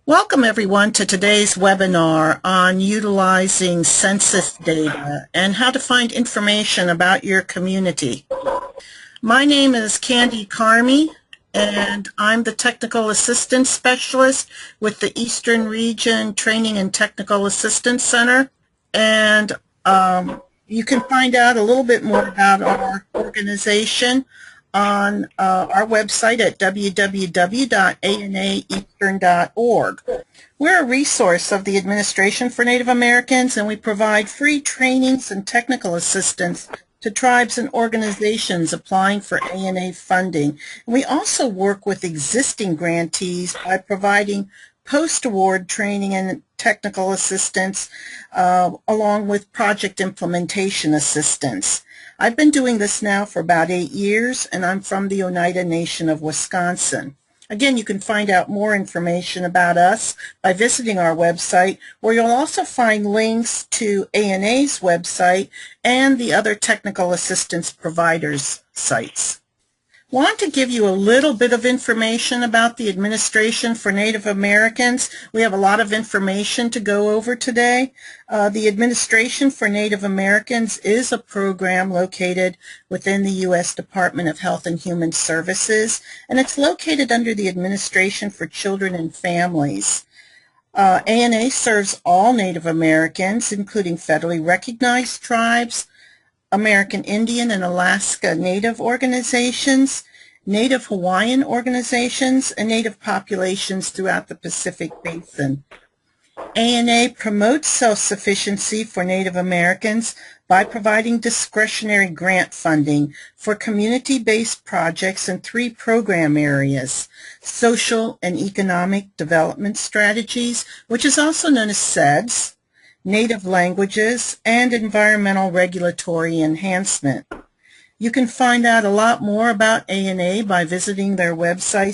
Welcome everyone to today's webinar on utilizing census data and how to find information about your community. My name is Candy Carmi and I'm the Technical Assistance Specialist with the Eastern Region Training and Technical Assistance Center. And you can find out a little bit more about our organization on our website at www.anaeastern.org. We're a resource of the Administration for Native Americans, and we provide free trainings and technical assistance to tribes and organizations applying for ANA funding. And we also work with existing grantees by providing post-award training and technical assistance along with project implementation assistance. I've been doing this now for about 8 years, and I'm from the Oneida Nation of Wisconsin. Again, you can find out more information about us by visiting our website, where you'll also find links to ANA's website and the other technical assistance providers' sites. I want to give you a little bit of information about the Administration for Native Americans. We have a lot of information to go over today. The Administration for Native Americans is a program located within the U.S. Department of Health and Human Services, and it's located under the Administration for Children and Families. ANA serves all Native Americans, including federally recognized tribes, American Indian and Alaska Native organizations, Native Hawaiian organizations, and Native populations throughout the Pacific Basin. ANA promotes self-sufficiency for Native Americans by providing discretionary grant funding for community-based projects in 3 program areas: social and economic development strategies, which is also known as SEDS, Native languages, and environmental regulatory enhancement. You can find out a lot more about ANA by visiting their website,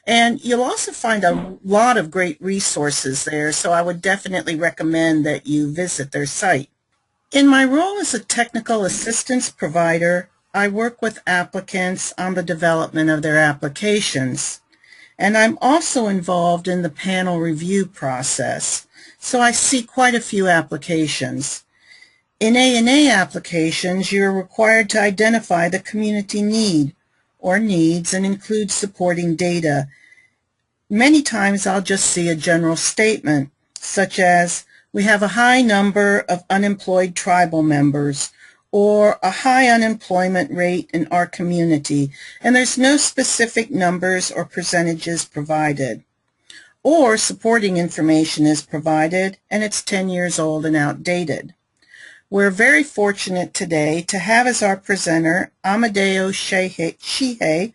and you'll also find a lot of great resources there, so I would definitely recommend that you visit their site. In my role as a technical assistance provider, I work with applicants on the development of their applications. And I'm also involved in the panel review process, so I see quite a few applications. In ANA applications, you're required to identify the community need or needs and include supporting data. Many times I'll just see a general statement, such as, we have a high number of unemployed tribal members, or a high unemployment rate in our community, and there's no specific numbers or percentages provided. Or supporting information is provided, and it's 10 years old and outdated. We're very fortunate today to have as our presenter Amadeo Shihei,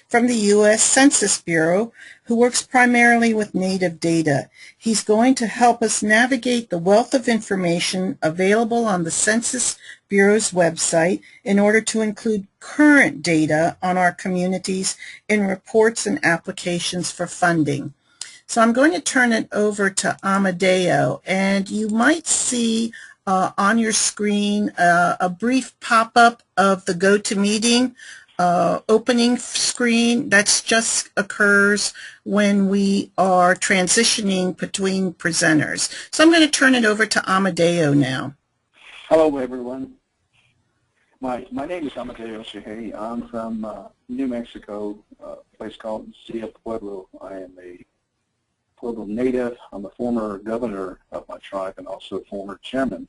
from the U.S. Census Bureau, who works primarily with Native data. He's going to help us navigate the wealth of information available on the Census Bureau's website in order to include current data on our communities in reports and applications for funding. So I'm going to turn it over to Amadeo, and you might see on your screen a brief pop-up of the GoToMeeting opening screen. That just occurs when we are transitioning between presenters. So I'm going to turn it over to Amadeo now. Hello everyone. My name is Amadeo Shihei. I'm from New Mexico, a place called Cia Pueblo. I am a Pueblo native. I'm a former governor of my tribe and also former chairman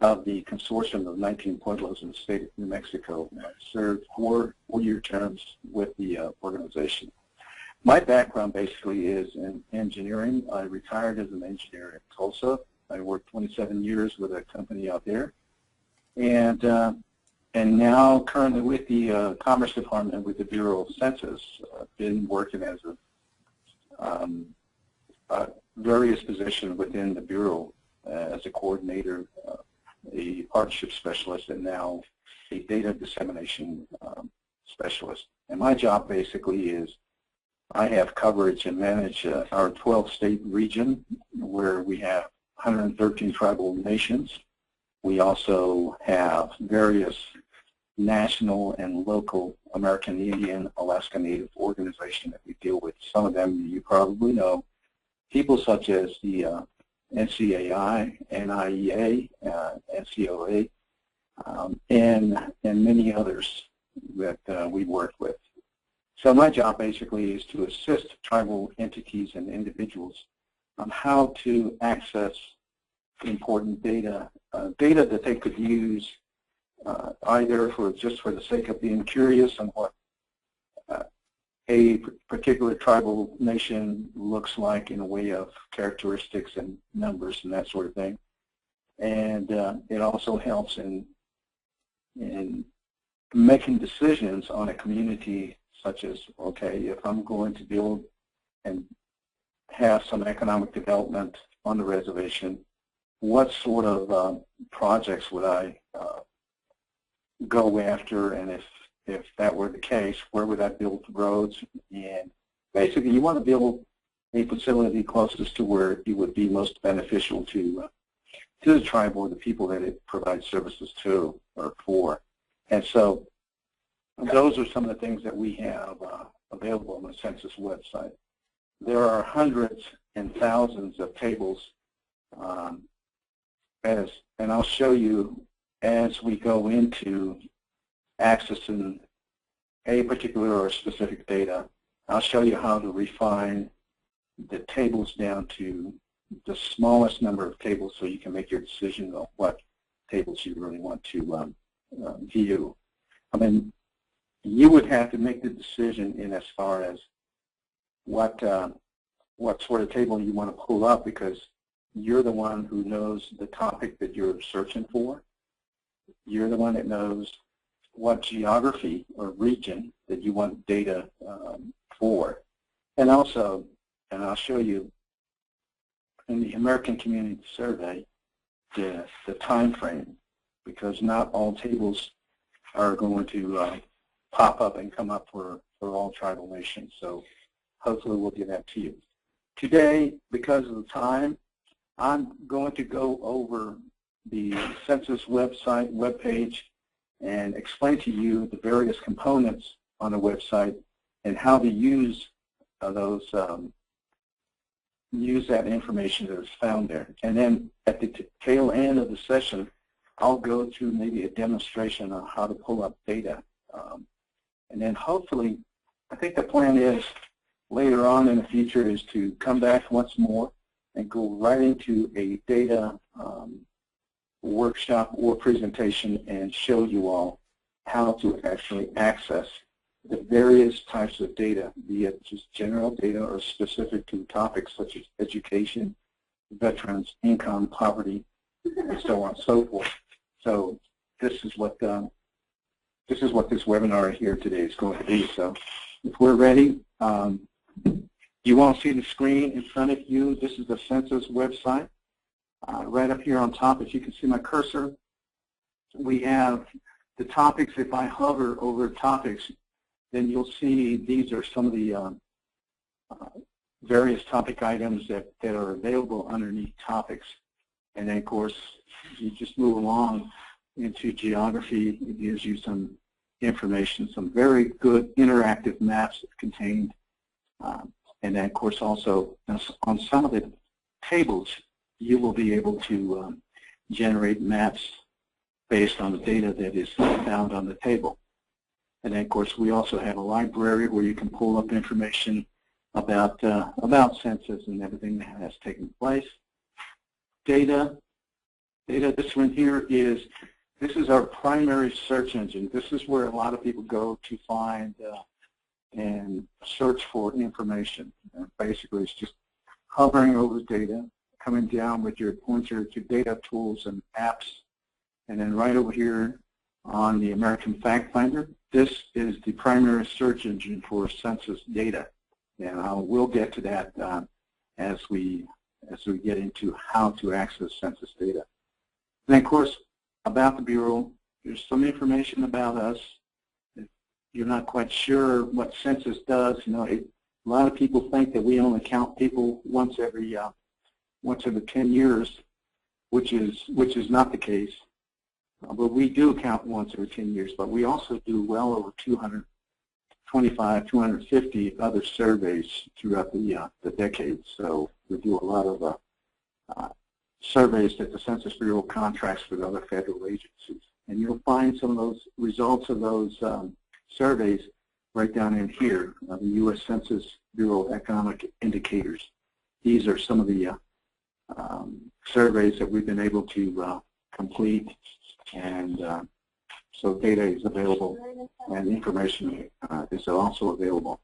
of the consortium of 19 pueblos in the state of New Mexico. I served four-year terms with the organization. My background basically is in engineering. I retired as an engineer in Tulsa. I worked 27 years with a company out there, and now currently with the Commerce Department with the Bureau of Census. I've been working as a various positions within the Bureau as a coordinator, a partnership specialist, and now a data dissemination specialist. And my job basically is I have coverage and manage our 12-state region where we have 113 tribal nations. We also have various national and local American Indian Alaska Native organizations that we deal with. Some of them you probably know. People such as the NCAI, NIEA, NCOA, and many others that we work with. So my job basically is to assist tribal entities and individuals on how to access important data, data that they could use either for just for the sake of being curious on what a particular tribal nation looks like in a way of characteristics and numbers and that sort of thing. And it also helps in making decisions on a community such as, okay, if I'm going to build and have some economic development on the reservation, what sort of projects would I go after, and if that were the case, where would I build roads? And basically, you want to build a facility closest to where it would be most beneficial to the tribe or the people that it provides services to or for. And so those are some of the things that we have available on the Census website. There are hundreds and thousands of tables, and I'll show you as we go into accessing a particular or specific data. I'll show you how to refine the tables down to the smallest number of tables so you can make your decision on what tables you really want to view. I mean, you would have to make the decision in as far as what sort of table you want to pull up, because you're the one who knows the topic that you're searching for. You're the one that knows what geography or region that you want data for. And also, and I'll show you in the American Community Survey, the time frame, because not all tables are going to pop up and come up for all tribal nations. So hopefully we'll give that to you. Today, because of the time, I'm going to go over the Census webpage and explain to you the various components on the website and how to use use that information that is found there. And then at the tail end of the session, I'll go to maybe a demonstration on how to pull up data. And then hopefully, I think the plan is later on in the future is to come back once more and go right into a data workshop or presentation and show you all how to actually access the various types of data, be it just general data or specific to topics such as education, veterans, income, poverty, and so on and so forth. So this is what this webinar here today is going to be. So if we're ready, you all see the screen in front of you. This is the Census website. Right up here on top, if you can see my cursor, we have the topics. If I hover over topics, then you'll see these are some of the various topic items that are available underneath topics. And then, of course, you just move along into geography. It gives you some information, some very good interactive maps contained. And then, of course, also on some of the tables, you will be able to generate maps based on the data that is found on the table. And then, of course, we also have a library where you can pull up information about census and everything that has taken place. Data, this one here is, this is our primary search engine. This is where a lot of people go to find and search for information. And basically, it's just hovering over data, coming down with your pointer to data tools and apps, and then right over here on the American Fact Finder, this is the primary search engine for census data. And we'll get to that as we get into how to access census data. And then, of course, about the Bureau, there's some information about us. If you're not quite sure what census does, you know, a lot of people think that we only count people once every 10 years, which is not the case. but we do count once every 10 years, but we also do well over 225, 250 other surveys throughout the decades. So we do a lot of surveys that the Census Bureau contracts with other federal agencies. And you'll find some of those results of those surveys right down in here, the U.S. Census Bureau Economic Indicators. These are some of the surveys that we've been able to complete, and so data is available and information is also available.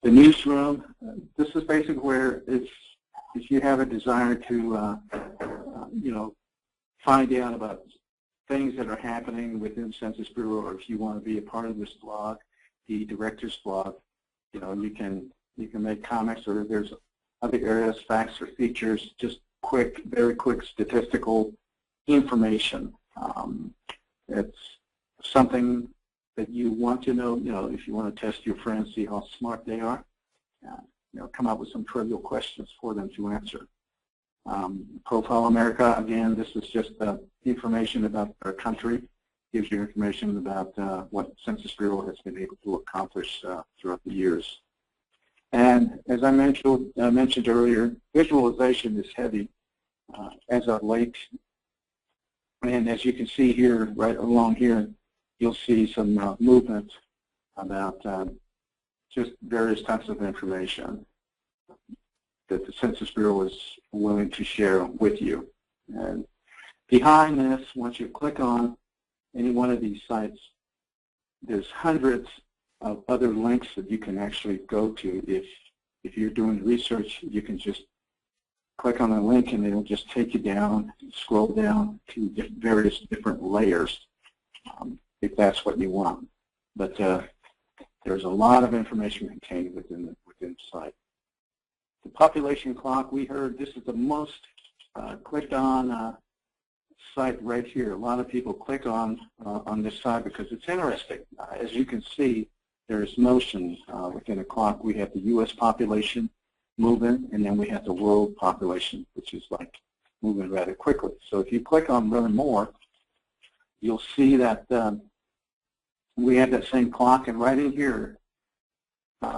The newsroom, this is basically where if you have a desire to find out about things that are happening within Census Bureau, or if you want to be a part of this blog, the director's blog, you can make comments, or there's other areas, facts or features, just very quick statistical information. It's something that you want to know, if you want to test your friends, see how smart they are, come up with some trivial questions for them to answer. Profile America, again, this is just information about our country, gives you information about what Census Bureau has been able to accomplish throughout the years. And as I mentioned earlier, visualization is heavy as of late. And as you can see here, right along here, you'll see some movement about just various types of information that the Census Bureau is willing to share with you. And behind this, once you click on any one of these sites, there's hundreds of other links that you can actually go to. If you're doing research, you can just click on a link and it'll just take you down, scroll down to various different layers, if that's what you want. But there's a lot of information contained within the site. The population clock, we heard this is the most clicked on site right here. A lot of people click on this site because it's interesting. As you can see, there's motion within the clock. We have the U.S. population moving, and then we have the world population, which is like moving rather quickly. So if you click on Learn More, you'll see that we have that same clock, and right in here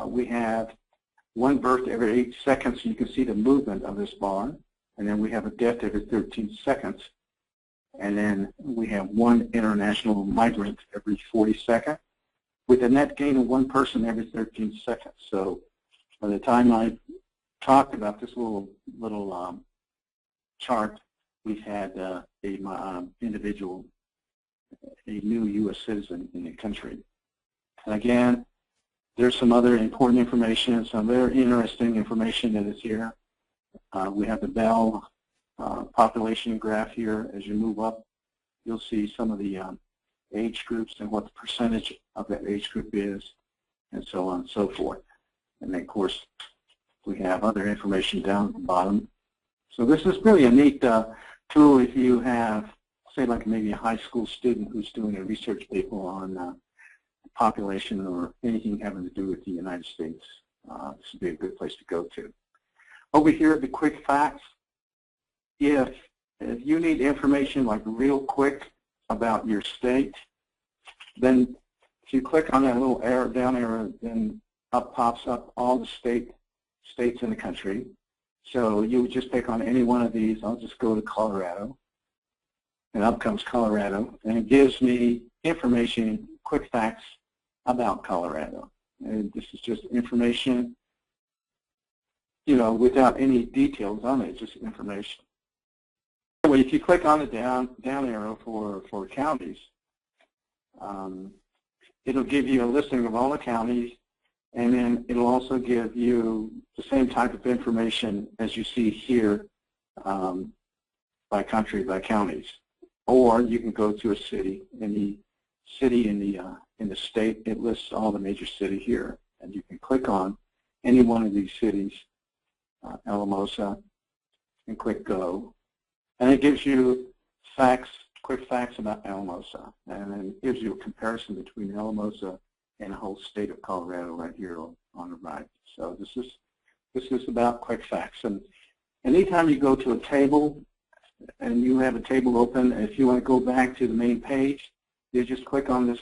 we have one birth every 8 seconds. You can see the movement of this bar, and then we have a death every 13 seconds, and then we have one international migrant every 40 seconds, with a net gain of one person every 13 seconds. So by the time I talked about this little chart, we've had a individual, a new U.S. citizen in the country. And again, there's some other important information, some very interesting information that is here. We have the Bell population graph here. As you move up, you'll see some of the age groups and what the percentage of that age group is, and so on and so forth. And then, of course, we have other information down at the bottom. So this is really a neat tool if you have, say, like maybe a high school student who's doing a research paper on population or anything having to do with the United States. This would be a good place to go to. Over here, the quick facts. If you need information like real quick about your state, then if you click on that little arrow, down arrow, then up pops up all the states in the country. So you would just pick on any one of these. I'll just go to Colorado, and up comes Colorado, and it gives me information, quick facts about Colorado. And this is just information, without any details on it, just information. Anyway, if you click on the down arrow for counties, it'll give you a listing of all the counties, and then it'll also give you the same type of information as you see here, by country, by counties. Or you can go to a city, any city in the state. It lists all the major cities here, and you can click on any one of these cities, Alamosa, and click Go, and it gives you facts, quick facts about Alamosa, and then it gives you a comparison between Alamosa and the whole state of Colorado right here on the right. So this is about quick facts, and anytime you go to a table, and you have a table open. If you want to go back to the main page, you just click on this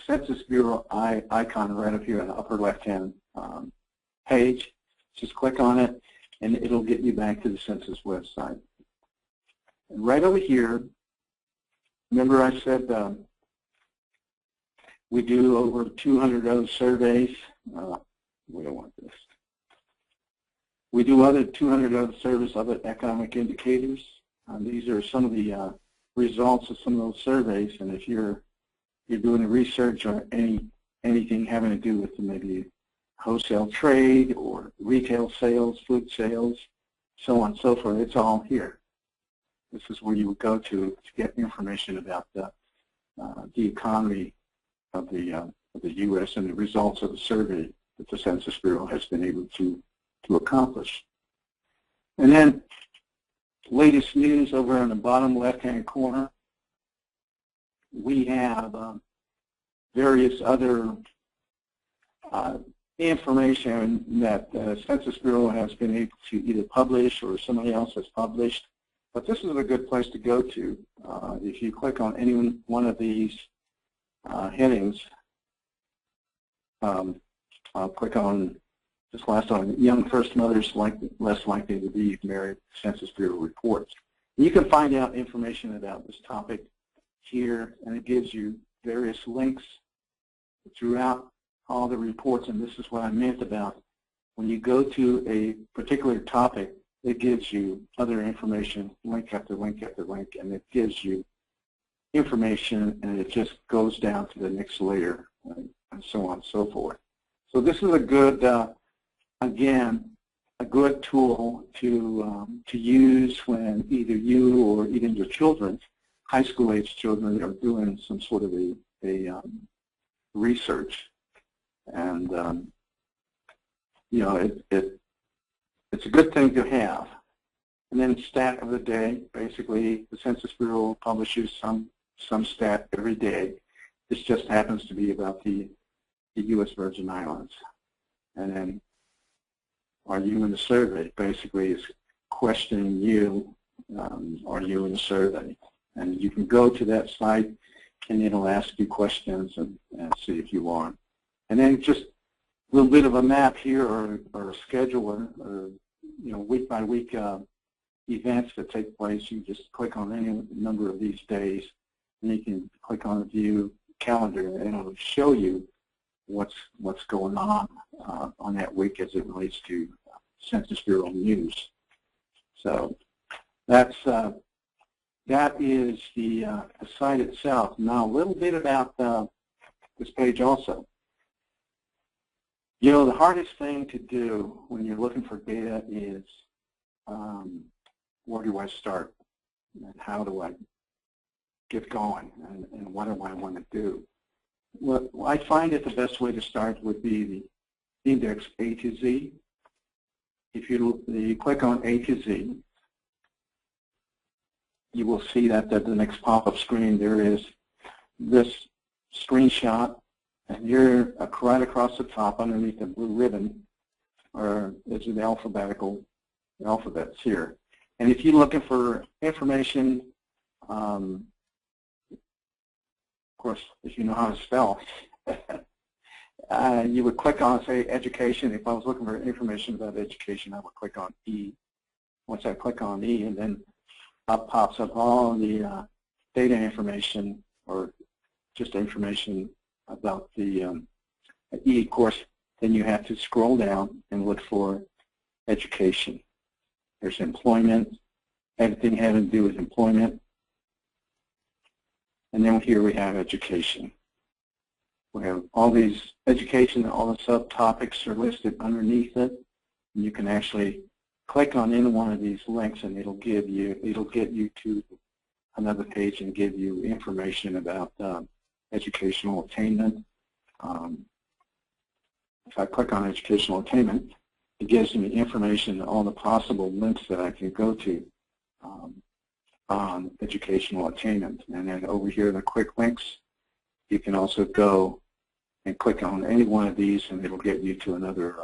Census Bureau icon right up here in the upper left-hand page. Just click on it, and it'll get you back to the Census website. And right over here, remember I said we do over 200 other surveys. We don't want this. We do other 200 other surveys, other economic indicators. These are some of the results of some of those surveys. And if you're doing research or anything having to do with maybe wholesale trade or retail sales, food sales, so on and so forth, it's all here. This is where you would go to get information about the economy of the U.S. and the results of the survey that the Census Bureau has been able to accomplish. And then latest news over on the bottom left-hand corner, we have various other information that the Census Bureau has been able to either publish or somebody else has published. But this is a good place to go to. If you click on any one of these headings, I'll click on this last one, young first mothers less likely to be married, Census Bureau reports. And you can find out information about this topic here, and it gives you various links throughout all the reports, and this is what I meant about when you go to a particular topic, it gives you other information, link after link after link, and it gives you information, and it just goes down to the next layer, and so on and so forth. So this is a good, again, a good tool to use when either you or even your children, high school age children, are doing some sort of a research. And you know, it's a good thing to have. And then stat of the day, basically the Census Bureau publishes some stat every day. This just happens to be about the U.S. Virgin Islands. And then are you in the survey? Basically is questioning you, are you in the survey? And you can go to that site and it'll ask you questions and see if you are. And then just a little bit of a map here or a schedule or you know, week by week events that take place. You just click on any number of these days and you can click on the view calendar and it'll show you what's going on that week as it relates to Census Bureau news. So that is the site itself. Now a little bit about this page also. You know, the hardest thing to do when you're looking for data is where do I start and how do I get going and what do I want to do? Well, I find that the best way to start would be the index A to Z. If you click on A to Z, you will see that the next pop-up screen there is this screenshot, and you're right across the top underneath the blue ribbon, or is the alphabets here. And if you're looking for information, of course, if you know how to spell, you would click on, say, education. If I was looking for information about education, I would click on E. Once I click on E, and then up pops up all the data information or just information about the E. Of course, then you have to scroll down and look for education. There's employment, everything having to do with employment. And then here we have education. We have all these education, all the subtopics are listed underneath it. And you can actually click on any one of these links and it'll get you to another page and give you information about educational attainment. If I click on educational attainment, it gives me information, all the possible links that I can go to on educational attainment. And then over here, the quick links, you can also go and click on any one of these and it'll get you to another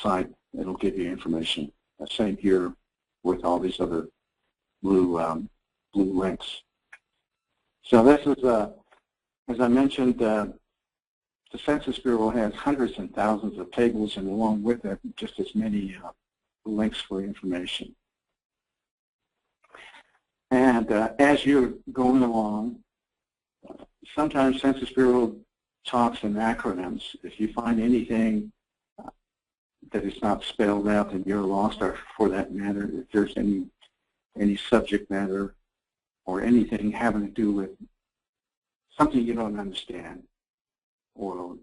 site. It'll give you information. Same here with all these other blue links. So this is, as I mentioned, the Census Bureau has hundreds and thousands of tables, and along with it, just as many links for information. And as you're going along, sometimes Census Bureau talks in acronyms. If you find anything that is not spelled out, then you're lost, or for that matter, if there's any subject matter or anything having to do with something you don't understand or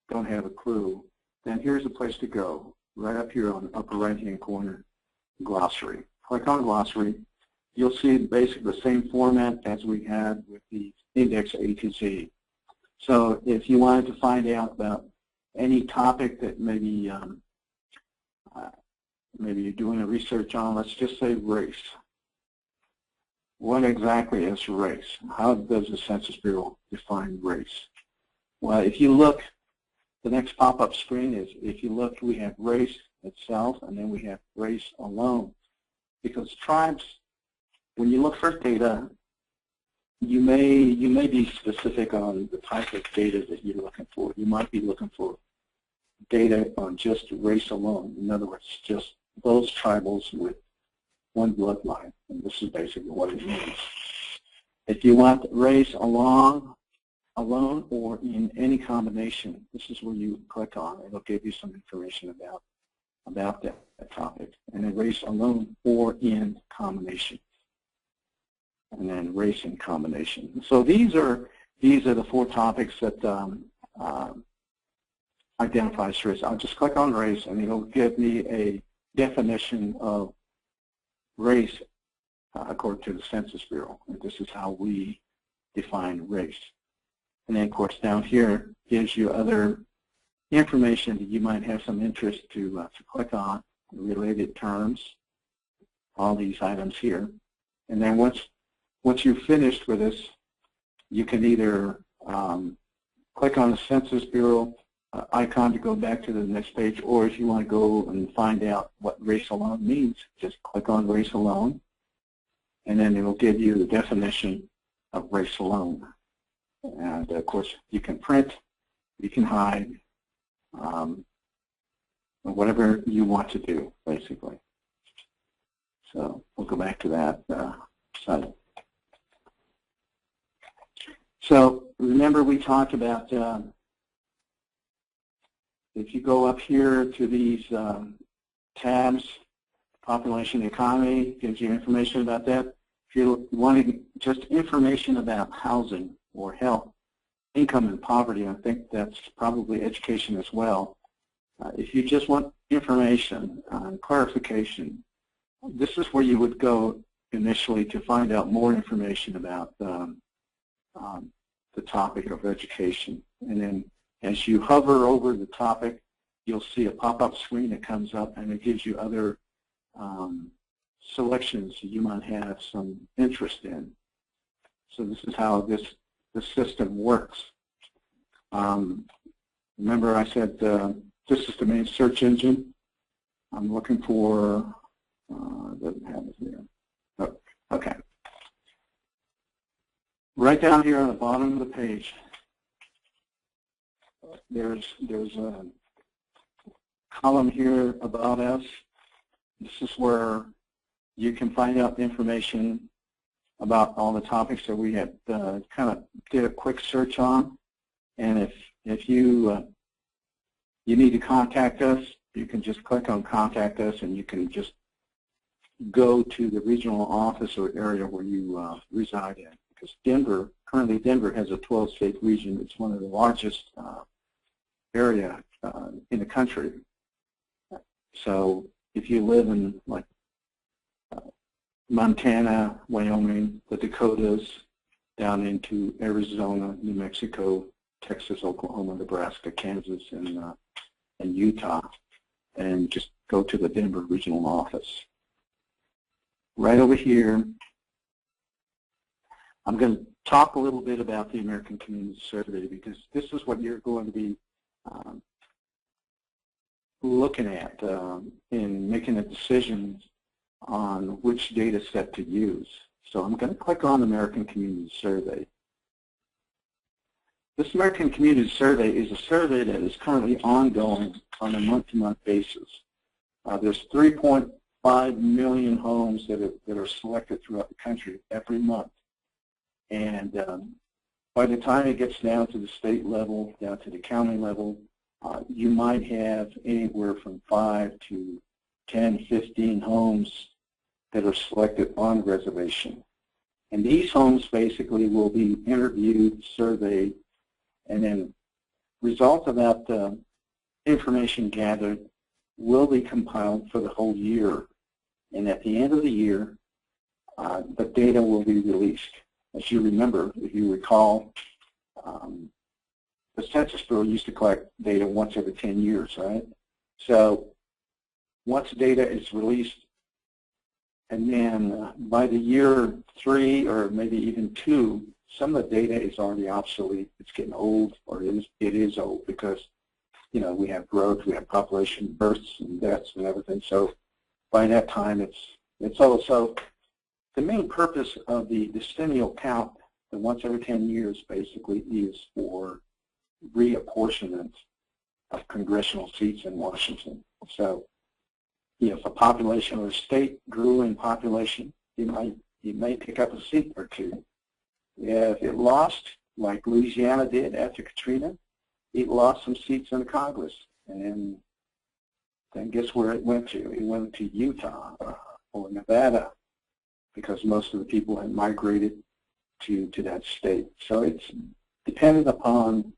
don't have a clue, then here's a place to go. Right up here on the upper right-hand corner, glossary. Click on glossary. You'll see basically the same format as we had with the index A to Z. So if you wanted to find out about any topic that maybe maybe you're doing a research on, let's just say race. What exactly is race? How does the Census Bureau define race? Well, if you look, the next pop-up screen is, if you look, we have race itself, and then we have race alone. Because tribes, when you look for data, you may be specific on the type of data that you're looking for. You might be looking for data on just race alone. In other words, just those tribals with one bloodline. And this is basically what it means. If you want race alone or in any combination, this is where you click on. It'll give you some information about that topic. And then race alone or in combination. And then race in combination. So these are the four topics that identifies race. I'll just click on race, and it'll give me a definition of race according to the Census Bureau. And this is how we define race. And then, of course, down here gives you other information that you might have some interest to click on, related terms, all these items here. And then once you've finished with this, you can either click on the Census Bureau icon to go back to the next page, or if you want to go and find out what race alone means, just click on race alone, and then it will give you the definition of race alone. And of course, you can print, you can hide, whatever you want to do, basically. So we'll go back to that site. So remember, we talked about if you go up here to these tabs, population economy gives you information about that. If you're wanting just information about housing or health, income and poverty, I think that's probably education as well. If you just want information and clarification, this is where you would go initially to find out more information about the topic of education. And then as you hover over the topic, you'll see a pop-up screen that comes up, and it gives you other selections you might have some interest in. So this is how this system works. Remember I said this is the main search engine. I'm looking for, doesn't have it here. Oh, okay. Right down here on the bottom of the page, there's a column here about us. This is where you can find out information about all the topics that we had kind of did a quick search on. And if you need to contact us, you can just click on Contact Us, and you can just go to the regional office or area where you reside in. Because currently Denver has a 12-state region. It's one of the largest area in the country. So if you live in like Montana, Wyoming, the Dakotas, down into Arizona, New Mexico, Texas, Oklahoma, Nebraska, Kansas, and Utah, and just go to the Denver regional office. Right over here, I'm going to talk a little bit about the American Community Survey, because this is what you're going to be looking at in making a decision on which data set to use. So I'm going to click on American Community Survey. This American Community Survey is a survey that is currently ongoing on a month-to-month basis. There's 3.5 million homes that are selected throughout the country every month. And by the time it gets down to the state level, down to the county level, you might have anywhere from 5 to 10, 15 homes that are selected on reservation. And these homes basically will be interviewed, surveyed, and then results of that information gathered will be compiled for the whole year. And at the end of the year, the data will be released. As you remember, if you recall, the Census Bureau used to collect data once every 10 years, right? So once data is released, and then by the year 3 or maybe even 2, some of the data is already obsolete. It's getting old, or it is old because, you know, we have growth, we have population births and deaths and everything. So by that time, it's old. So the main purpose of the decennial count, the once every 10 years, basically is for reapportionment of congressional seats in Washington. So if a population or a state grew in population, you may pick up a seat or two. If it lost, like Louisiana did after Katrina, it lost some seats in Congress. And then guess where it went to? It went to Utah or Nevada, because most of the people had migrated to that state. So it's dependent upon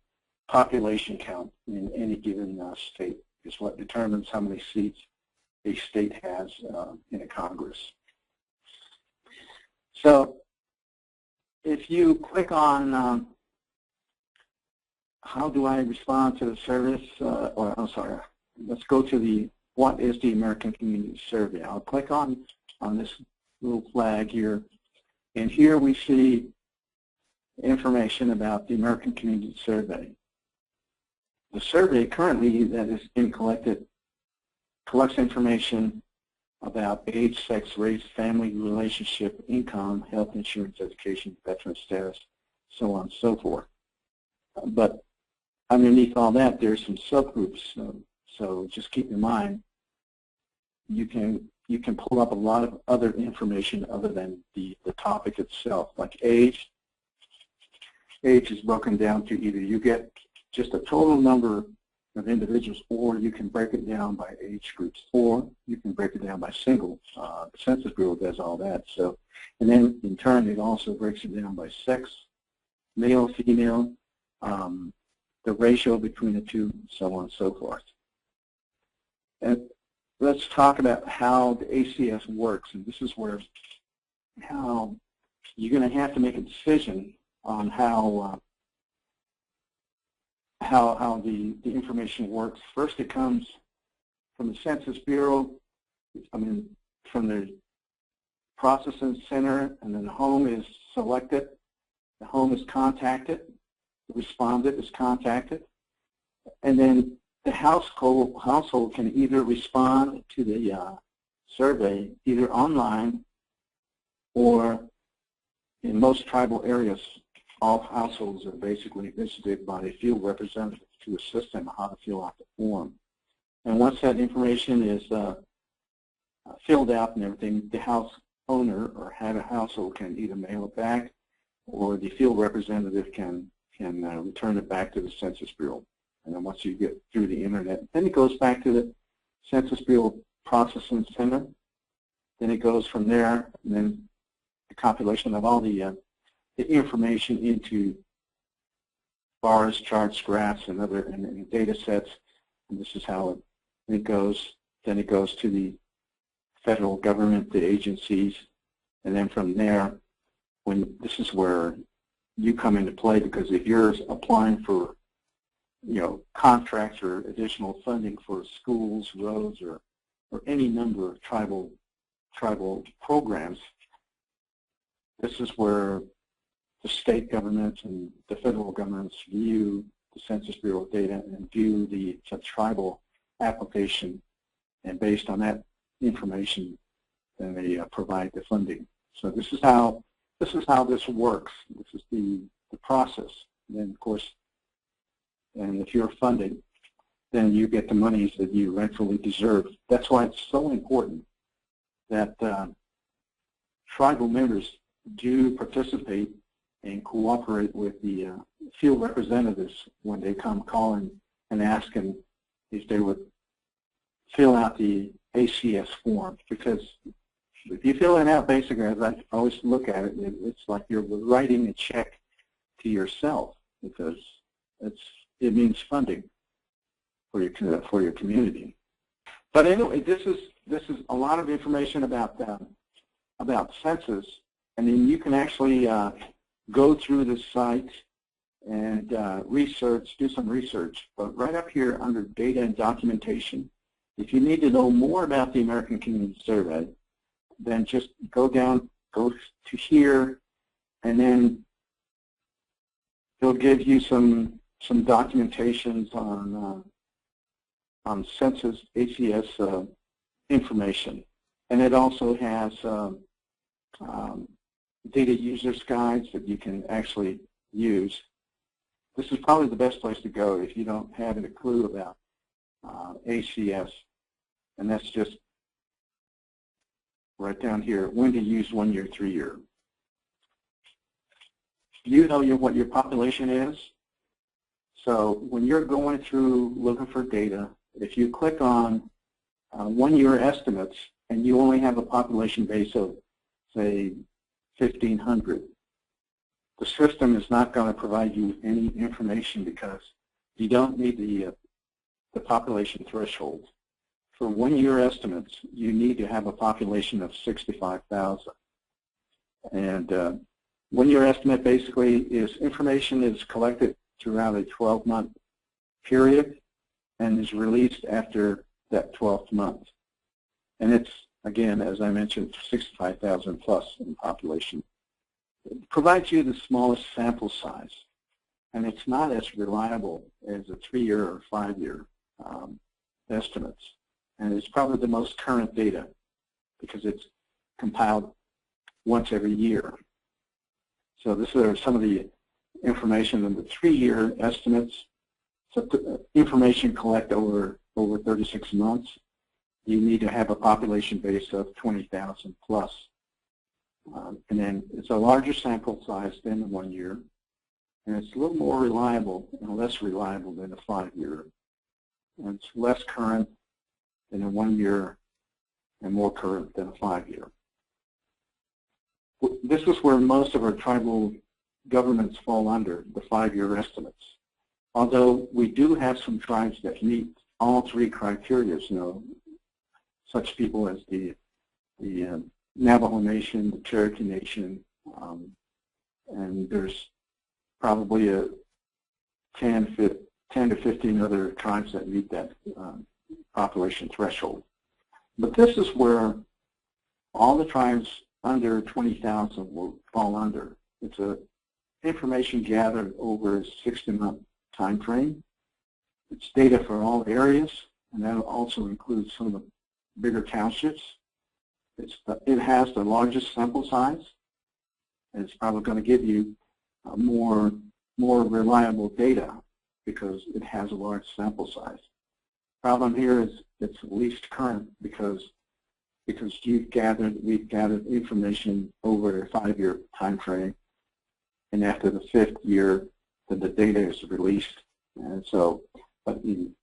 population count in any given state is what determines how many seats a state has in a Congress. So if you click on how do I respond to the service, or I'm sorry, let's go to the what is the American Community Survey. I'll click on this little flag here, and here we see information about the American Community Survey. The survey currently that is being collected collects information about age, sex, race, family, relationship, income, health insurance, education, veteran status, so on and so forth. But underneath all that, there's some subgroups. So just keep in mind, you can pull up a lot of other information other than the topic itself, like age. Age is broken down to either you get just a total number of individuals, or you can break it down by age groups, or you can break it down by single. The Census Bureau does all that. So, and then in turn, it also breaks it down by sex, male, female, the ratio between the two, so on and so forth. And let's talk about how the ACS works, and this is where how you're going to have to make a decision on how the information works. First, it comes from the Census Bureau, from the processing center, and then the home is selected, the home is contacted, the respondent is contacted, and then the household can either respond to the survey either online, or in most tribal areas, all households are basically visited by a field representative to assist them how to fill out the form. And once that information is filled out and everything, the house owner or head of household can either mail it back, or the field representative can return it back to the Census Bureau. And then once you get through the internet, then it goes back to the Census Bureau Processing Center. Then it goes from there, and then the compilation of all the information into bars, charts, graphs, and other and data sets. And this is how it goes. Then it goes to the federal government, the agencies, and then from there, this is where you come into play, because if you're applying for contracts or additional funding for schools, roads, or any number of tribal programs, this is where the state governments and the federal governments view the Census Bureau data and view the tribal application, and based on that information, provide the funding. So this is how this works. This is the process. And then of course, and if you're funded, then you get the monies that you rightfully deserve. That's why it's so important that tribal members do participate and cooperate with the field representatives when they come calling and asking if they would fill out the ACS form. Because if you fill it out, basically, as I always look at it, it's like you're writing a check to yourself, because it means funding for your community. But anyway, this is a lot of information about Census, and then you can actually go through the site and do some research. But right up here under data and documentation, if you need to know more about the American Community Survey, then just go to here, and then they'll give you some documentations on Census ACS information. And it also has data users guides that you can actually use. This is probably the best place to go if you don't have a clue about ACS. And that's just right down here, when to use 1 year, 3 year. You know what your population is. So when you're going through looking for data, if you click on 1 year estimates and you only have a population base of, say, 1,500, the system is not going to provide you any information because you don't meet the population threshold. For 1 year estimates, you need to have a population of 65,000. And 1 year estimate basically is information that is collected throughout a 12-month period and is released after that 12th month. And it's, again, as I mentioned, 65,000 plus in population. It provides you the smallest sample size, and it's not as reliable as a 3 year or 5 year estimates. And it's probably the most current data because it's compiled once every year. So this is some of the information in the 3 year estimates. So information collect over 36 months. You need to have a population base of 20,000 plus. And then it's a larger sample size than 1 year. And it's a little more reliable and less reliable than a 5 year. And it's less current than a 1 year and more current than a 5 year. This is where most of our tribal governments fall under, the 5 year estimates. Although we do have some tribes that meet all three criteria, such people as the Navajo Nation, the Cherokee Nation, and there's probably 10 to 15 other tribes that meet that population threshold. But this is where all the tribes under 20,000 will fall under. It's information gathered over a 60-month time frame. It's data for all areas, and that also includes some of the bigger townships. It has the largest sample size, and it's probably going to give you more reliable data because it has a large sample size. Problem here is it's least current because we've gathered information over a 5 year time frame, and after the 5th year, then the data is released. And so, but in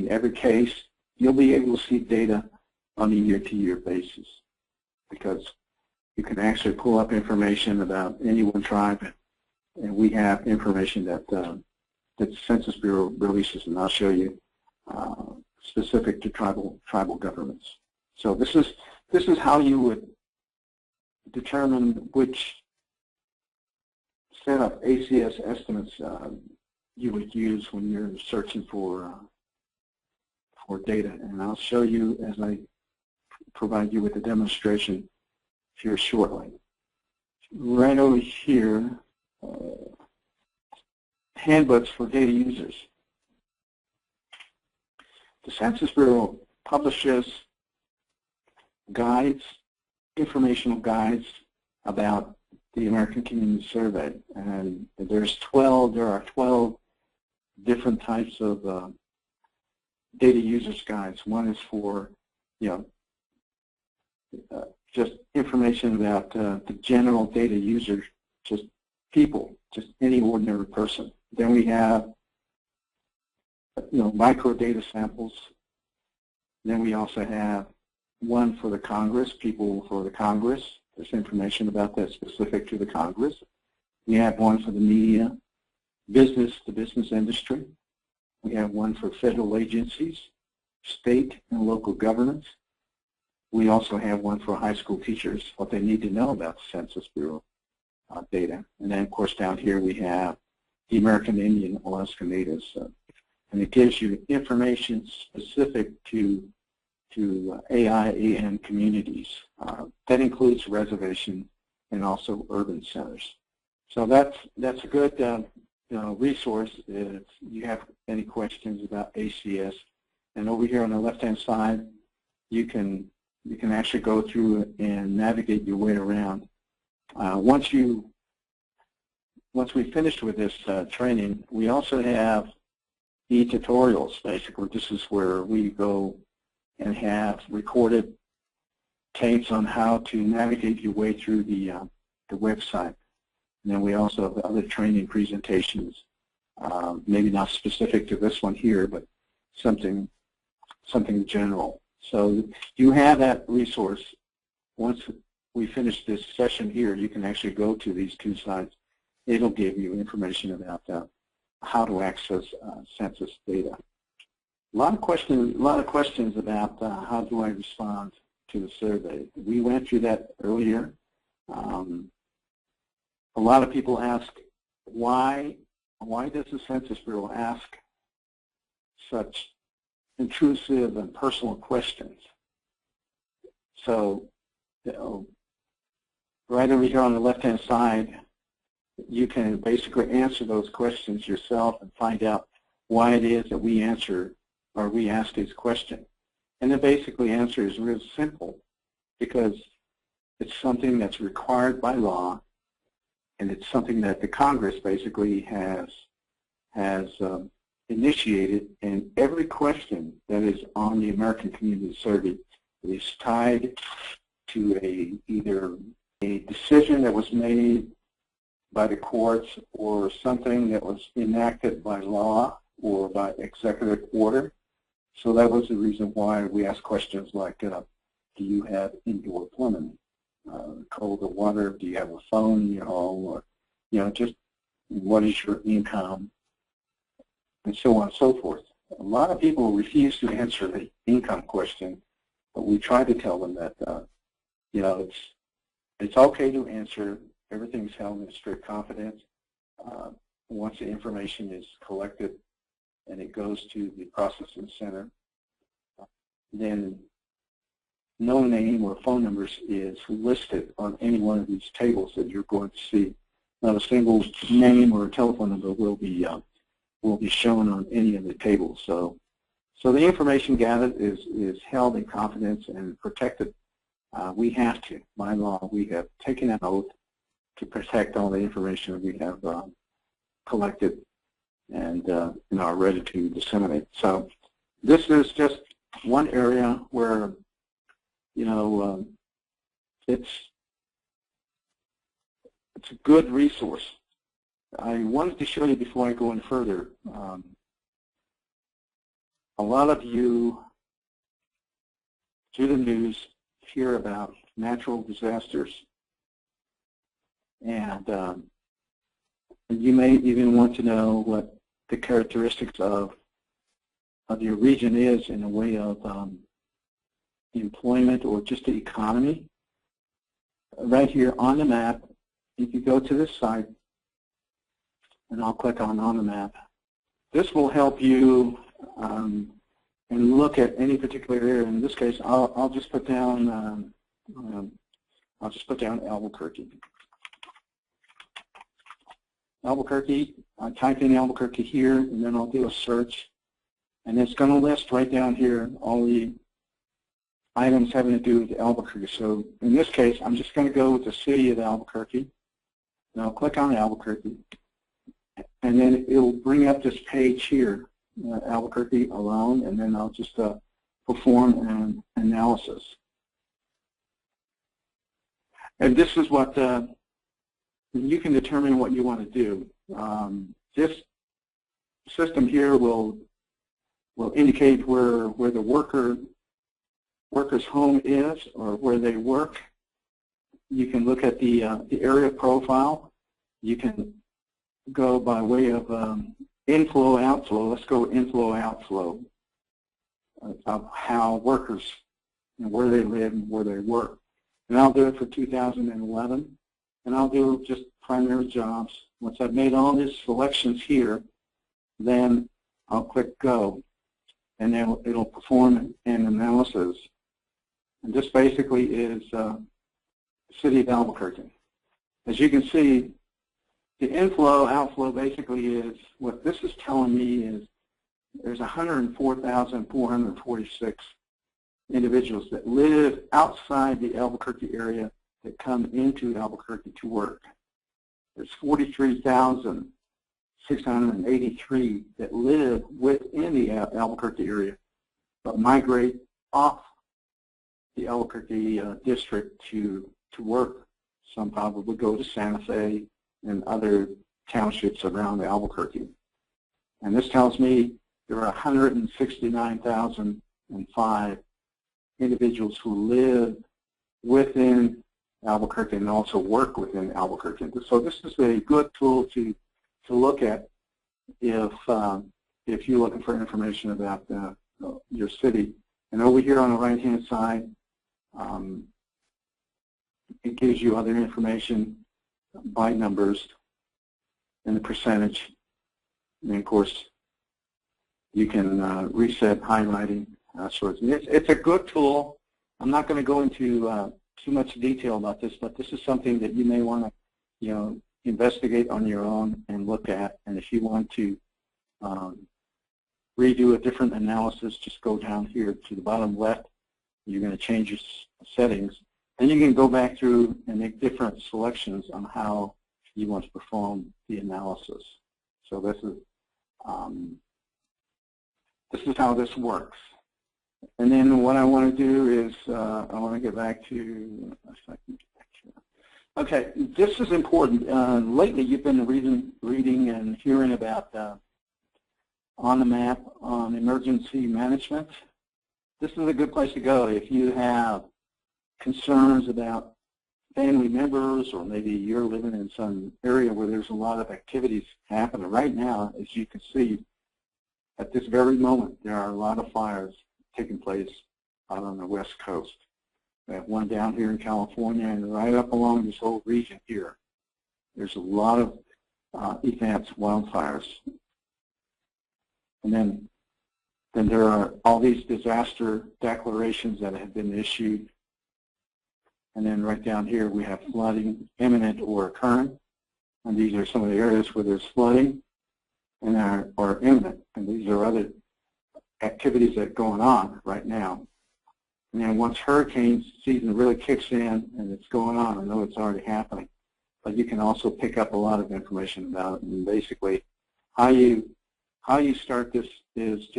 every case, you'll be able to see data on a year-to-year basis because you can actually pull up information about any one tribe, and we have information that the Census Bureau releases, and I'll show you specific to tribal governments. So this is how you would determine which set of ACS estimates you would use when you're searching for data. And I'll show you as I provide you with a demonstration here shortly. Right over here, handbooks for data users. The Census Bureau publishes guides informational guides about the American Community Survey, and there are 12 different types of data users guides. One is for, just information about the general data user, just people, just any ordinary person. Then we have, micro data samples. Then we also have one for the Congress, people for the Congress. There's information about that specific to the Congress. We have one for the media, business, the business industry. We have one for federal agencies, state and local governments. We also have one for high school teachers, what they need to know about the Census Bureau data. And then, of course, down here we have the American Indian Alaska Natives. And it gives you information specific to AIAN communities. That includes reservation and also urban centers. So that's a good resource if you have any questions about ACS. And over here on the left-hand side, you can actually go through it and navigate your way around. Once we finish with this training, we also have e-tutorials. Basically, this is where we go and have recorded tapes on how to navigate your way through the website. And then we also have other training presentations, maybe not specific to this one here, but something general. So you have that resource. Once we finish this session here, you can actually go to these two sites. It'll give you information about how to access census data. A lot of questions about how do I respond to the survey. We went through that earlier. A lot of people ask, why does the Census Bureau ask such intrusive and personal questions? So, right over here on the left-hand side, you can basically answer those questions yourself and find out why it is that we ask this question. And the basically answer is real simple, because it's something that's required by law, and it's something that the Congress basically has initiated, and every question that is on the American Community Survey is tied to either a decision that was made by the courts or something that was enacted by law or by executive order. So that was the reason why we asked questions like, do you have indoor plumbing, cold or water? Do you have a phone in your home? Or, just what is your income? And so on and so forth. A lot of people refuse to answer the income question, but we try to tell them that, it's okay to answer. Everything's held in strict confidence. Once the information is collected and it goes to the processing center, then no name or phone numbers is listed on any one of these tables that you're going to see. Not a single name or telephone number will be shown on any of the tables. So the information gathered is held in confidence and protected. We have to, by law, we have taken an oath to protect all the information we have collected and are ready to disseminate. So this is just one area where it's a good resource. I wanted to show you before I go any further. A lot of you, through the news, hear about natural disasters, and you may even want to know what the characteristics of your region is in a way of employment or just the economy. Right here on the map, if you go to this site, and I'll click on the map, this will help you and look at any particular area. In this case, I'll just put down Albuquerque. Albuquerque, I type in Albuquerque here, and then I'll do a search, and it's going to list right down here all the items having to do with Albuquerque. So in this case, I'm just going to go with the city of Albuquerque. And I'll click on Albuquerque. And then it'll bring up this page here, Albuquerque alone, and then I'll just perform an analysis. And this is what you can determine what you want to do. This system here will indicate where the worker's home is or where they work. You can look at the area profile. You can go by way of inflow, outflow. Let's go inflow, outflow of how workers and where they live and where they work. And I'll do it for 2011. And I'll do just primary jobs. Once I've made all these selections here, then I'll click go. And then it'll perform an analysis. And this basically is City of Albuquerque. As you can see, the inflow, outflow basically is, what this is telling me is there's 104,446 individuals that live outside the Albuquerque area that come into Albuquerque to work. There's 43,683 that live within the Albuquerque area but migrate off the Albuquerque district to work. Some probably go to Santa Fe and other townships around Albuquerque. And this tells me there are 169,005 individuals who live within Albuquerque and also work within Albuquerque. So this is a good tool to look at if you're looking for information about your city. And over here on the right-hand side, it gives you other information by numbers and the percentage. And of course, you can reset highlighting sorts. And it's a good tool. I'm not going to go into too much detail about this, but this is something that you may want to, investigate on your own and look at. And if you want to redo a different analysis, just go down here to the bottom left. You're going to change your settings. And you can go back through and make different selections on how you want to perform the analysis. So this is how this works. And then what I want to do is I want to get back to, okay, this is important. Lately you've been reading and hearing about on the map on emergency management. This is a good place to go if you have concerns about family members, or maybe you're living in some area where there's a lot of activities happening. Right now, as you can see, at this very moment, there are a lot of fires taking place out on the West Coast. We have one down here in California, and right up along this whole region here. There's a lot of events, wildfires. And then there are all these disaster declarations that have been issued. And then right down here we have flooding, imminent or occurring. And these are some of the areas where there's flooding and are imminent. And these are other activities that are going on right now. And then once hurricane season really kicks in and it's going on, I know it's already happening, but you can also pick up a lot of information about it. And basically how you start this is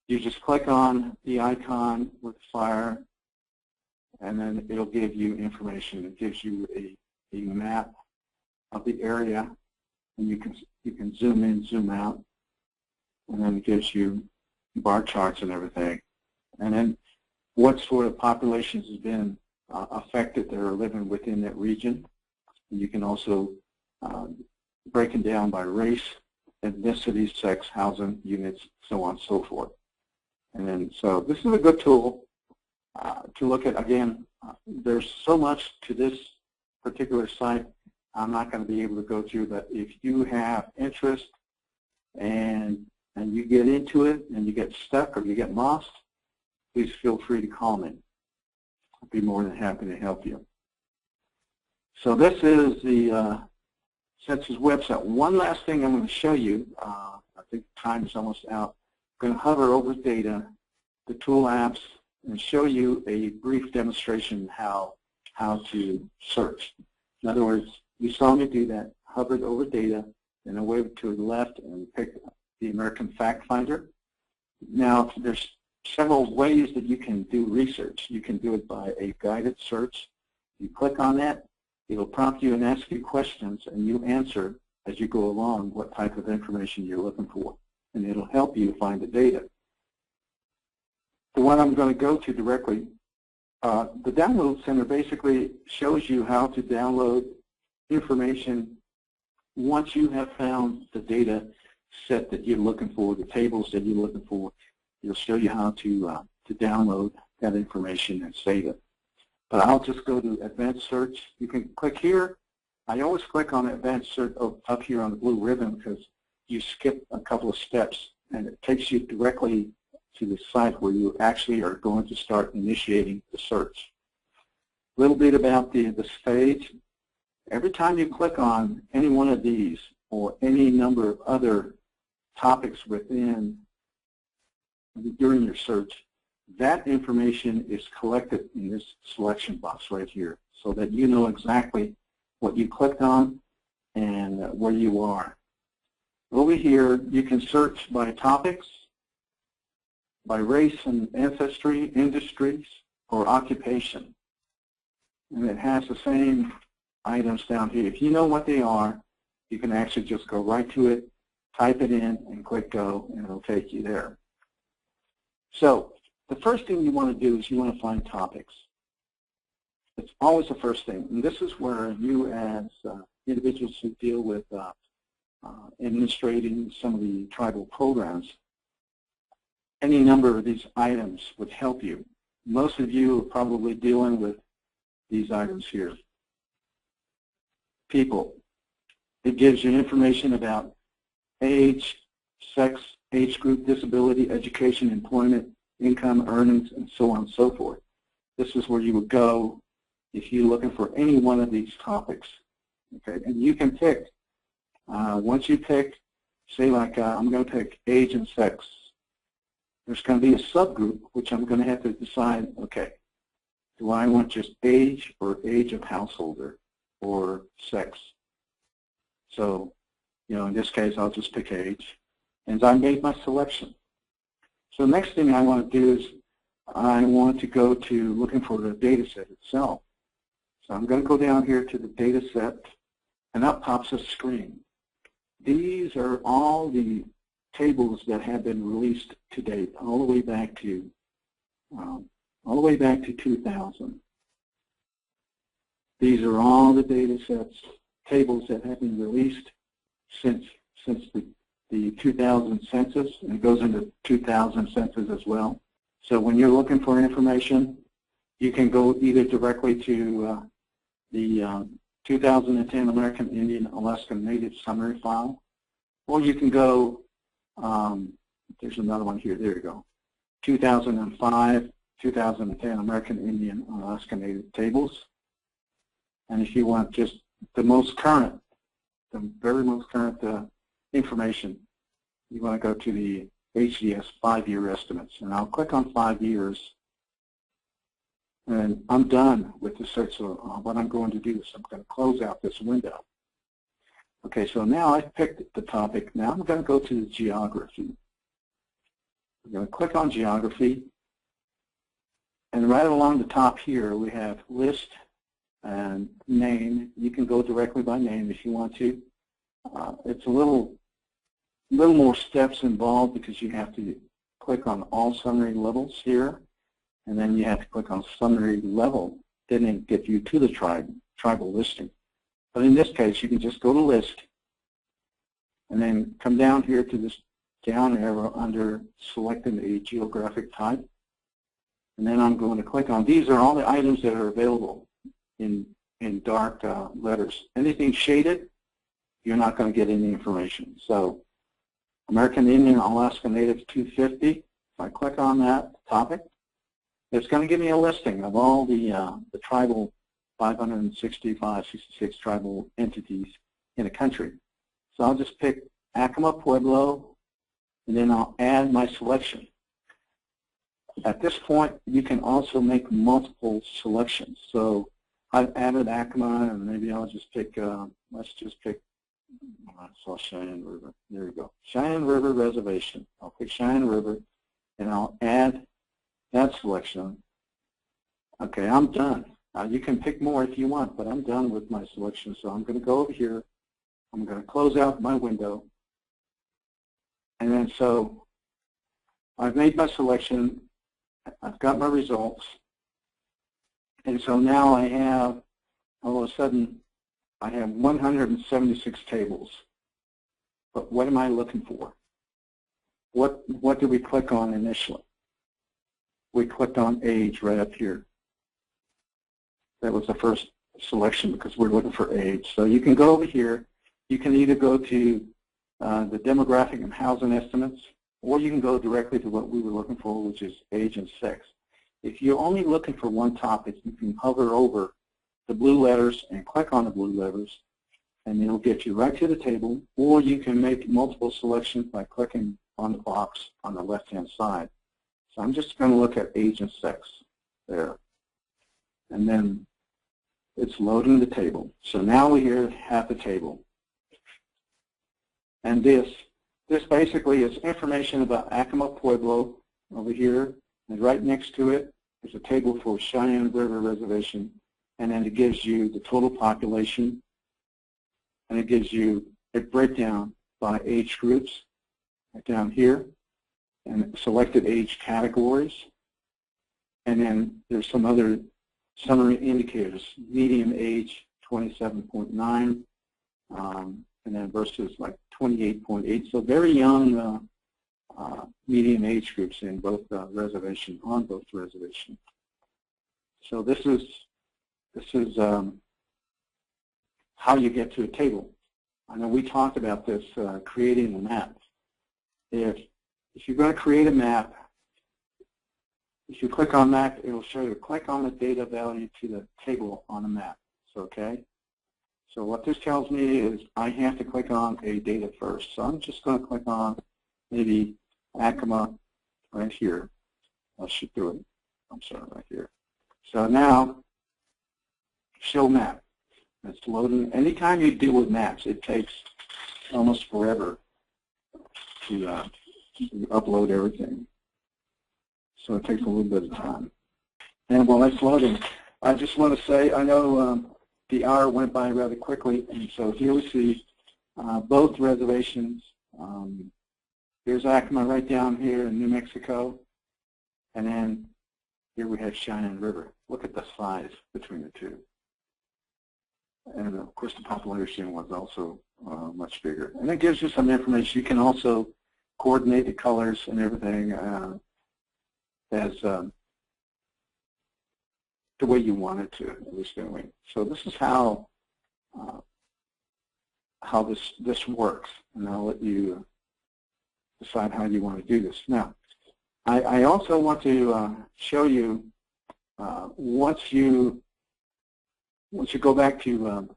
you just click on the icon with fire, and then it'll give you information. It gives you a map of the area, and you can zoom in, zoom out, and then it gives you bar charts and everything. And then what sort of populations has been affected that are living within that region. And you can also break it down by race, ethnicity, sex, housing units, so on and so forth. And then, so this is a good tool to look at. Again, there's so much to this particular site I'm not going to be able to go through, but if you have interest and you get into it and you get stuck or you get lost, please feel free to call me. I'll be more than happy to help you. So this is the Census website. One last thing I'm going to show you. I think time is almost out. I'm going to hover over data, the tool apps and show you a brief demonstration how to search. In other words, you saw me do that, hovered over data, and then wave to the left and pick the American Fact Finder. Now, there's several ways that you can do research. You can do it by a guided search. You click on that, it'll prompt you and ask you questions, and you answer as you go along what type of information you're looking for, and it'll help you find the data. The one I'm going to go to directly, the Download Center basically shows you how to download information once you have found the data set that you're looking for, the tables that you're looking for. It'll show you how to download that information and save it. But I'll just go to Advanced Search. You can click here. I always click on Advanced Search up here on the blue ribbon because you skip a couple of steps and it takes you directly to the site where you actually are going to start initiating the search. A little bit about this page. Every time you click on any one of these or any number of other topics during your search, that information is collected in this selection box right here so that you know exactly what you clicked on and where you are. Over here, you can search by topics, by race and ancestry, industries, or occupation. And it has the same items down here. If you know what they are, you can actually just go right to it, type it in, and click go, and it'll take you there. So the first thing you want to do is you want to find topics. It's always the first thing. And this is where you as individuals who deal with administrating some of the tribal programs, any number of these items would help you. Most of you are probably dealing with these items here. People. It gives you information about age, sex, age group, disability, education, employment, income, earnings, and so on and so forth. This is where you would go if you're looking for any one of these topics. Okay, and you can pick. Once you pick, say like I'm going to pick age and sex. There's going to be a subgroup which I'm going to have to decide, okay, do I want just age or age of householder or sex? So, in this case, I'll just pick age. And I made my selection. So the next thing I want to do is I want to go to looking for the data set itself. So I'm going to go down here to the data set, and up pops a screen. These are all the tables that have been released to date, all the way back to 2000. These are all the data sets, tables that have been released since the 2000 census, and it goes into 2000 census as well. So when you're looking for information, you can go either directly to the 2010 American Indian Alaska Native Summary File, or you can go, there's another one here, there you go, 2005, 2010 American Indian Alaska Native Tables. And if you want just the most current, the very most current information, you want to go to the HDS 5-year estimates. And I'll click on 5 years, and I'm done with the search. So what I'm going to do is I'm going to close out this window. Okay, so now I've picked the topic. Now I'm going to go to the geography. I'm going to click on geography, and right along the top here we have list and name. You can go directly by name if you want to. It's a little more steps involved because you have to click on all summary levels here, and then you have to click on summary level, then it get you to the tribal listing. But in this case, you can just go to list and then come down here to this down arrow under selecting a geographic type, and then I'm going to click on these are all the items that are available in dark letters. Anything shaded, you're not going to get any information. So American Indian Alaska Native 250, if I click on that topic, it's going to give me a listing of all the tribal 565, 66 tribal entities in a country. So I'll just pick Acoma Pueblo, and then I'll add my selection. At this point, you can also make multiple selections. So I've added Acoma, and maybe I'll just pick, let's just pick, I saw Cheyenne River. There we go. Cheyenne River Reservation. I'll pick Cheyenne River, and I'll add that selection. Okay, I'm done. You can pick more if you want, but I'm done with my selection. So I'm going to go over here. I'm going to close out my window. And then so I've made my selection. I've got my results. And so now I have, all of a sudden, I have 176 tables. But what am I looking for? What did we click on initially? We clicked on age right up here. That was the first selection because we're looking for age. So you can go over here. You can either go to the demographic and housing estimates, or you can go directly to what we were looking for, which is age and sex. If you're only looking for one topic, you can hover over the blue letters and click on the blue letters, and it'll get you right to the table, or you can make multiple selections by clicking on the box on the left-hand side. So I'm just going to look at age and sex there. And then it's loading the table. So now we here have the table. And this basically is information about Acoma Pueblo over here. And right next to it is a table for Cheyenne River Reservation. And then it gives you the total population. And it gives you a breakdown by age groups right down here and selected age categories. And then there's some other summary indicators, median age 27.9, and then versus like 28.8. So very young median age groups in both reservation, on both reservations. So this is how you get to a table. I know we talked about this, creating a map. If you're going to create a map, if you click on map, it will show you click on the data value to the table on the map. So, okay. So what this tells me is I have to click on a data first. So I'm just going to click on maybe Acoma right here. I should do it. I'm sorry, right here. So now, show map. It's loading. Anytime you deal with maps, it takes almost forever to upload everything. So it takes a little bit of time. And while that's loading, I just want to say, I know the hour went by rather quickly, and so here we see both reservations. Here's Acoma right down here in New Mexico, and then here we have Cheyenne River. Look at the size between the two. And of course the population was also much bigger. And it gives you some information. You can also coordinate the colors and everything as the way you want it to, at least anyway. So this is how this works, and I'll let you decide how you want to do this. Now, I also want to show you once you go back to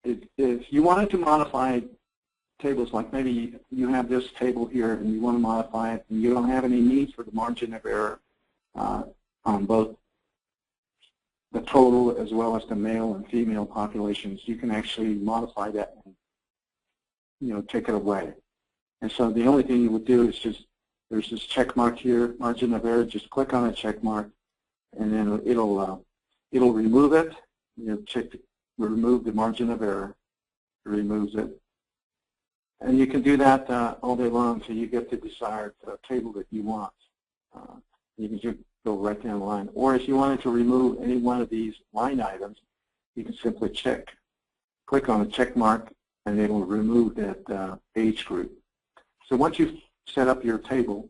if you wanted to modify tables, like maybe you have this table here and you want to modify it and you don't have any need for the margin of error on both the total as well as the male and female populations, you can actually modify that and take it away. And so the only thing you would do is just, there's this check mark here, margin of error, just click on the check mark and then it'll remove it. Remove the margin of error. It removes it. And you can do that all day long until you get the desired table that you want. You can just go right down the line. Or if you wanted to remove any one of these line items, you can simply click on the check mark, and it will remove that age group. So once you've set up your table,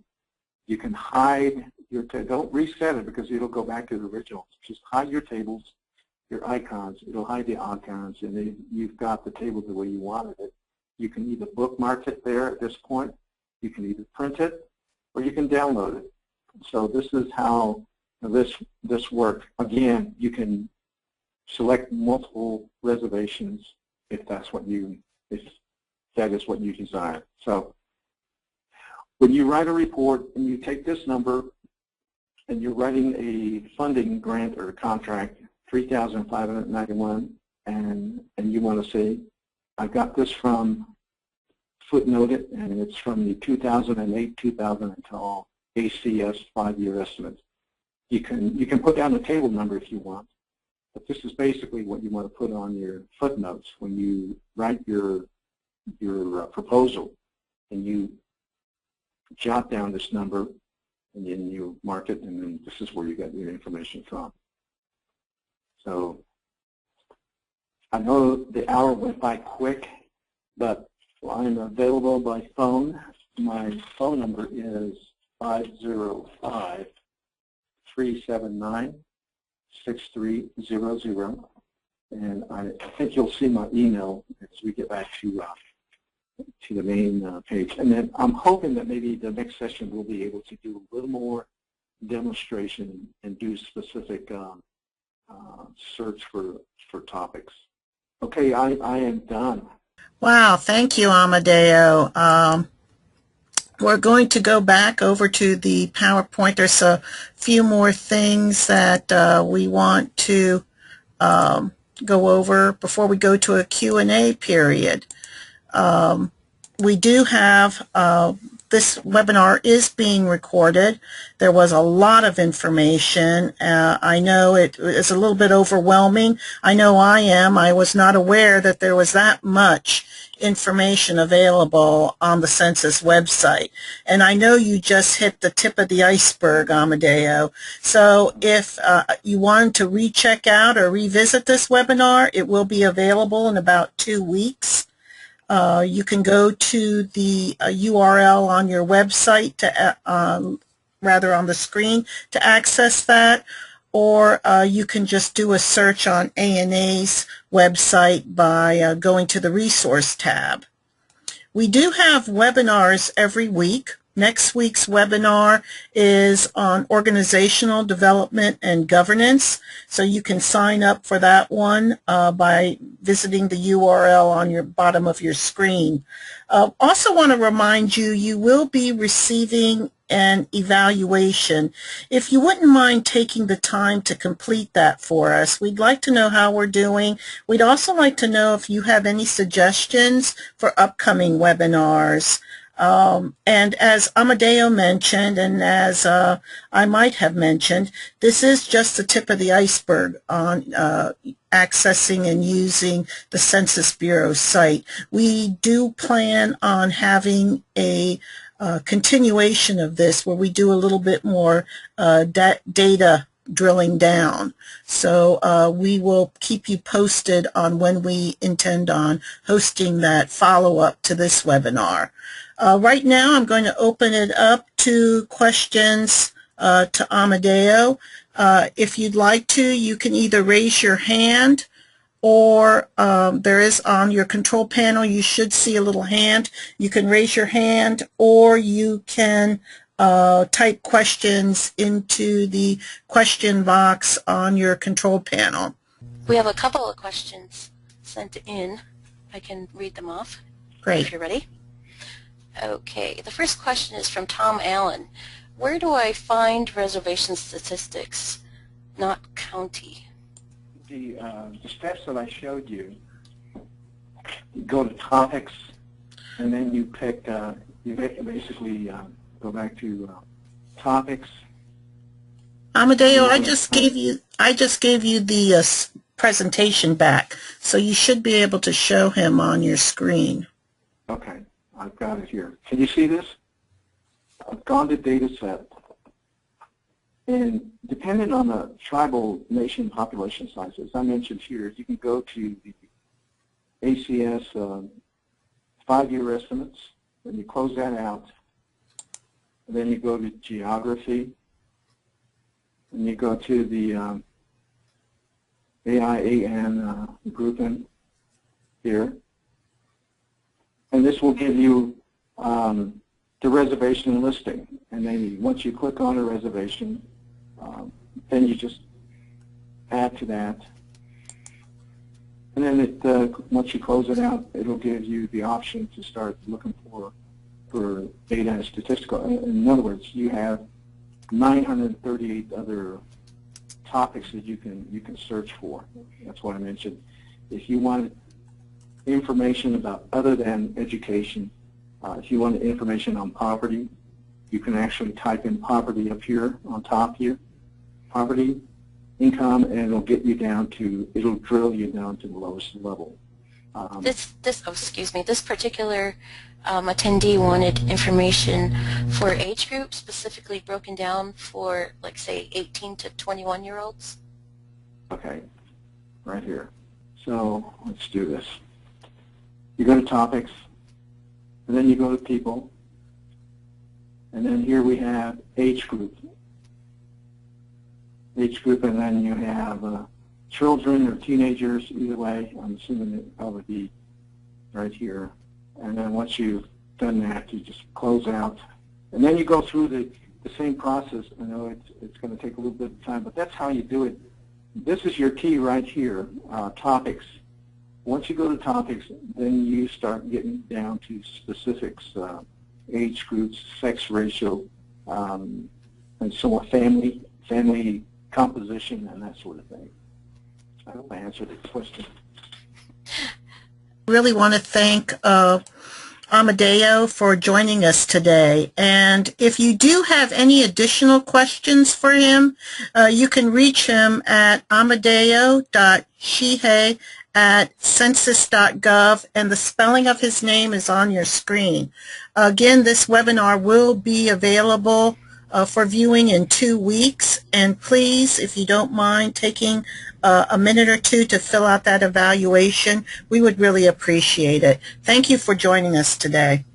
you can hide your table. Don't reset it because it'll go back to the original. Just hide your tables, your icons. It'll hide the icons, and then you've got the table the way you wanted it. You can either bookmark it there at this point, you can either print it, or you can download it. So this is how this works. Again, you can select multiple reservations if that is what you desire. So when you write a report and you take this number and you're writing a funding grant or contract, $3,591, and you want to say, I've got this from footnoted, and it's from the 2008-2012 ACS 5-year estimate. You can put down the table number if you want, but this is basically what you want to put on your footnotes when you write your proposal, and you jot down this number, and then you mark it, and then this is where you got your information from. So I know the hour went by quick, but I'm available by phone. My phone number is 505-379-6300, and I think you'll see my email as we get back to the main page. And then I'm hoping that maybe the next session we'll be able to do a little more demonstration and do specific search for topics. Okay, I am done. Wow, thank you, Amadeo. We're going to go back over to the PowerPoint. There's a few more things that we want to go over before we go to a Q&A period. We do have, this webinar is being recorded. There was a lot of information. I know it is a little bit overwhelming. I know I am. I was not aware that there was that much information available on the Census website. And I know you just hit the tip of the iceberg, Amadeo. So if you want to recheck out or revisit this webinar, it will be available in about 2 weeks. You can go to the URL on your website, to, rather on the screen, to access that, or you can just do a search on ANA's website by going to the Resource tab. We do have webinars every week. Next week's webinar is on organizational development and governance, so you can sign up for that one by visiting the URL on your bottom of your screen. Also want to remind you, you will be receiving an evaluation. If you wouldn't mind taking the time to complete that for us, we'd like to know how we're doing. We'd also like to know if you have any suggestions for upcoming webinars. And as Amadeo mentioned, and as I might have mentioned, this is just the tip of the iceberg on accessing and using the Census Bureau site. We do plan on having a continuation of this where we do a little bit more data drilling down. So we will keep you posted on when we intend on hosting that follow-up to this webinar. Right now I'm going to open it up to questions to Amadeo. If you'd like to, you can either raise your hand, or there is on your control panel, you should see a little hand. You can raise your hand, or you can type questions into the question box on your control panel. We have a couple of questions sent in. I can read them off. Great. If you're ready. Okay, the first question is from Tom Allen. Where do I find reservation statistics, not county? The steps that I showed you, you go to topics, and then you pick, you basically go back to topics. Amadeo, I just gave you the presentation back, so you should be able to show him on your screen. Okay, I've got it here. Can you see this? I've gone to data set. And depending on the tribal nation population size, as I mentioned here, you can go to the ACS 5-year estimates, and you close that out. And then you go to geography, and you go to the AIAN grouping here. And this will give you the reservation listing. And then once you click on a reservation, then you just add to that. And then once you close it out, it'll give you the option to start looking for data and statistical. In other words, you have 938 other topics that you can search for. That's what I mentioned. If you want information about other than education, if you want information on poverty, you can actually type in poverty up here on top here, poverty, income, and it'll get you down to, it'll drill you down to the lowest level. This particular attendee wanted information for age groups, specifically broken down for, like, say, 18 to 21-year-olds. Okay, right here. So let's do this. You go to topics, and then you go to people, and then here we have age group. Age group, and then you have children or teenagers, either way. I'm assuming it would probably be right here. And then once you've done that, you just close out. And then you go through the same process. I know it's going to take a little bit of time, but that's how you do it. This is your key right here, topics. Once you go to topics, then you start getting down to specifics, age groups, sex ratio, and so on, family composition, and that sort of thing. I hope I answered the question. I really want to thank Amadeo for joining us today. And if you do have any additional questions for him, you can reach him at amadeo.shihei@census.gov, and the spelling of his name is on your screen. Again, this webinar will be available for viewing in 2 weeks, and please, if you don't mind taking a minute or two to fill out that evaluation, we would really appreciate it. Thank you for joining us today.